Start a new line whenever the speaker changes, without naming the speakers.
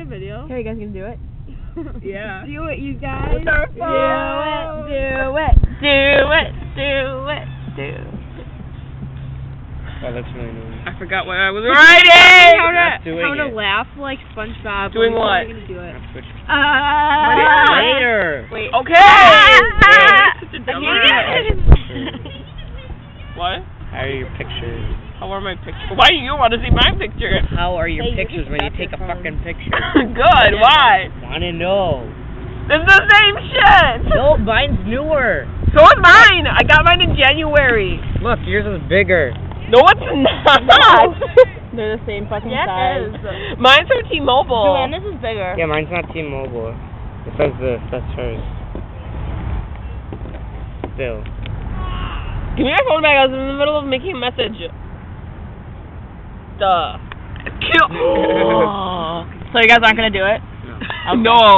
video.
Here, you guys gonna do it?
Yeah.
Do it, you guys.
It's our
Do it.
Oh, that's really annoying.
I forgot what I was writing!
How to laugh like SpongeBob.
Doing what?
When you're gonna do it.
Switch.
Later.
Wait.
Okay!
Such
a dumb What?
How are your pictures?
How are my pictures? Why do you want to see my picture?
How are your
Hey, you
pictures
just
when you
got
take
your
a
phone.
fucking picture?
Good, why?
Wanna know.
It's the same shit!
No, mine's newer.
So is mine! I got mine in January.
Look, yours is bigger.
No, it's not!
They're the same fucking
Yeah,
size.
it is. Mine's from T-Mobile.
Joanne, this is bigger.
Yeah, mine's not T-Mobile. It says this. That's hers. Still.
Give me my phone back. I was in the middle of making a message. Duh.
So you guys aren't gonna do it?
No.
No.